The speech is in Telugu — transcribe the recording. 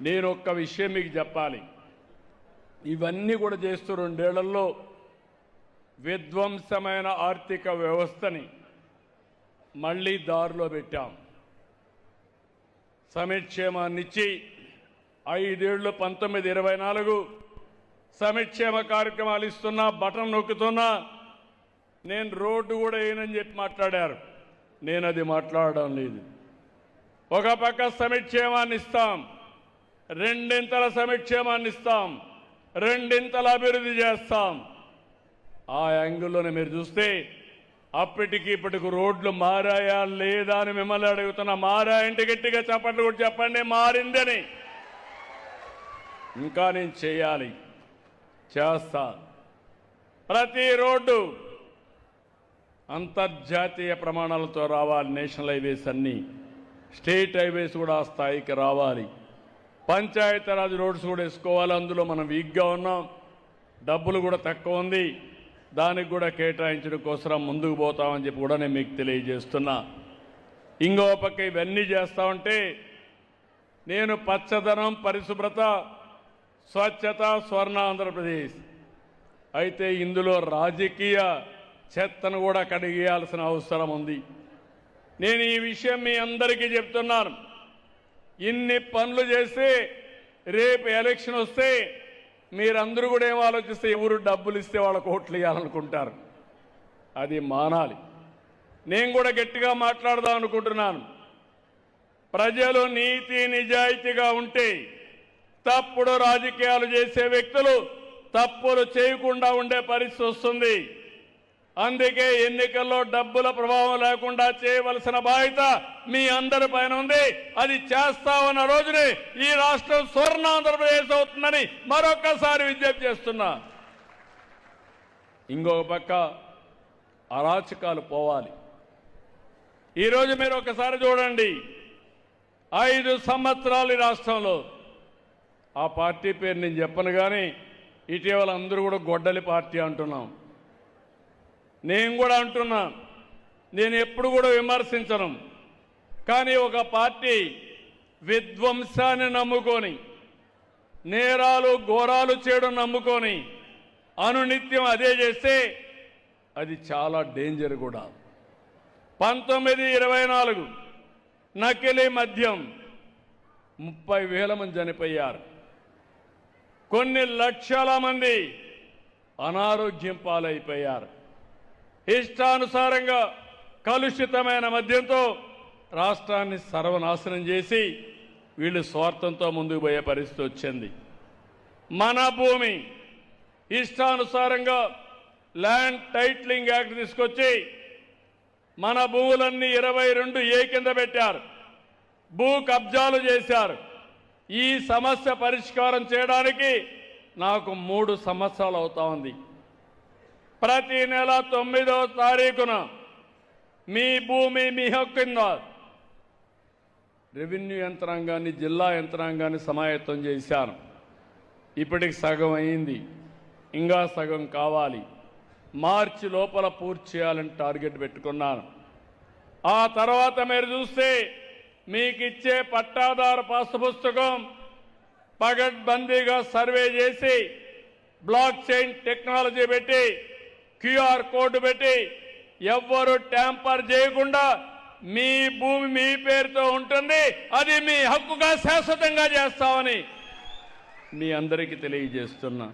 నేను ఒక్క విషయం మీకు చెప్పాలి. ఇవన్నీ కూడా చేస్తూ 2 ఏళ్లలో విధ్వంసమైన ఆర్థిక వ్యవస్థని మళ్ళీ దారిలో పెట్టాం. సంక్షేమాన్నిచ్చి 5 ఏళ్లు 19-24 సంక్షేమ కార్యక్రమాలు ఇస్తున్నా, బటన్ నొక్కుతున్నా. నేను రోడ్డు కూడా వేయనని చెప్పి మాట్లాడారు. నేను అది మాట్లాడడం లేదు. ఒక పక్క సంక్షేమాన్ని ఇస్తాం, 2 సంక్షేమాన్ని ఇస్తాం, 2 అభివృద్ధి చేస్తాం. ఆ యాంగిల్లోనే మీరు చూస్తే అప్పటికి ఇప్పటికి రోడ్లు మారాయా లేదా అని మిమ్మల్ని అడుగుతున్నా. మారాయంటే గట్టిగా చప్పట్లు కూడా చెప్పండి మారిందని. ఇంకా నేను చేయాలి, చేస్తా. ప్రతి రోడ్డు అంతర్జాతీయ ప్రమాణాలతో రావాలి. నేషనల్ హైవేస్ అన్నీ, స్టేట్ హైవేస్ కూడా ఆ స్థాయికి రావాలి. పంచాయతీరాజ్ రోడ్స్ కూడా వేసుకోవాలి. అందులో మనం వీక్గా ఉన్నాం, డబ్బులు కూడా తక్కువ ఉంది. దానికి కూడా కేటాయించడం కోసం ముందుకు పోతామని చెప్పి కూడా నేను మీకు తెలియజేస్తున్నా. ఇంకో పక్క ఇవన్నీ చేస్తా ఉంటే నేను పచ్చదనం, పరిశుభ్రత, స్వచ్ఛత, స్వర్ణ ఆంధ్రప్రదేశ్ అయితే ఇందులో రాజకీయ చెత్తను కూడా కడిగేయాల్సిన అవసరం ఉంది. నేను ఈ విషయం మీ అందరికీ చెప్తున్నాను. ఇన్ని పనులు చేస్తే రేపు ఎలక్షన్ వస్తే మీరందరూ కూడా ఏం ఆలోచిస్తే ఎవరు డబ్బులు ఇస్తే వాళ్ళకు ఓట్లు ఇవ్వాలనుకుంటారు. అది మానాలి. నేను కూడా గట్టిగా మాట్లాడదాం అనుకుంటున్నాను. ప్రజలు నీతి నిజాయితీగా ఉంటే తప్పుడు రాజకీయాలు చేసే వ్యక్తులు తప్పులు చేయకుండా ఉండే పరిస్థితి వస్తుంది. అందుకే ఎన్నికల్లో డబ్బుల ప్రభావం లేకుండా చేయవలసిన బాధ్యత మీ అందరి పైన ఉంది. అది చేస్తామన్న రోజునే ఈ రాష్ట్రం స్వర్ణ ఆంధ్రప్రదేశ్ అవుతుందని మరొక్కసారి విజ్ఞప్తి చేస్తున్నా. ఇంకొక పక్క అరాచకాలు పోవాలి. ఈరోజు మీరు ఒకసారి చూడండి, 5 సంవత్సరాలు ఈ రాష్ట్రంలో, ఆ పార్టీ పేరు నేను చెప్పను కానీ ఇటీవల అందరూ కూడా గొడ్డలి పార్టీ అంటున్నాం. నేను కూడా అంటున్నా, నేను ఎప్పుడు కూడా విమర్శించను. కానీ ఒక పార్టీ విధ్వంసాన్ని నమ్ముకొని, నేరాలు ఘోరాలు చేయడం నమ్ముకొని అనునిత్యం అదే చేస్తే అది చాలా డేంజర్ కూడా. 1924 నకిలీ మద్యం 30,000 మంది చనిపోయారు. కొన్ని లక్షల మంది అనారోగ్యం పాలైపోయారు. ఇష్టానుసారంగా కలుషితమైన మద్యంతో రాష్ట్రాన్ని సర్వనాశనం చేసి వీళ్ళు స్వార్థంతో ముందుకు పోయే పరిస్థితి వచ్చింది. మన భూమి ఇష్టానుసారంగా ల్యాండ్ టైటిలింగ్ యాక్ట్ తీసుకొచ్చి మన భూములన్నీ 22A కింద పెట్టారు, భూ కబ్జాలు చేశారు. ఈ సమస్య పరిష్కారం చేయడానికి నాకు 3 సంవత్సరాలు అవుతా ఉంది. ప్రతి నెల 9వ తారీఖున మీ భూమి మీ హక్కు కింద రెవెన్యూ యంత్రాంగాన్ని, జిల్లా యంత్రాంగాన్ని సమాయత్తం చేశాను. ఇప్పటికి సగం అయింది, ఇంకా సగం కావాలి. మార్చి లోపల పూర్తి చేయాలని టార్గెట్ పెట్టుకున్నాను. ఆ తర్వాత మీరు చూస్తే మీకు ఇచ్చే పట్టాదారు పాస్ పుస్తకం పగడ్బందీగా సర్వే చేసి బ్లాక్ చైన్ టెక్నాలజీ పెట్టి QR కోడ్ పెట్టి ఎవ్వరు ట్యాంపర్ చేయకుండా మీ భూమి మీ పేరుతో ఉంటుంది. అది మీ హక్కుగా శాశ్వతంగా చేస్తామని మీ అందరికీ తెలియజేస్తున్నా.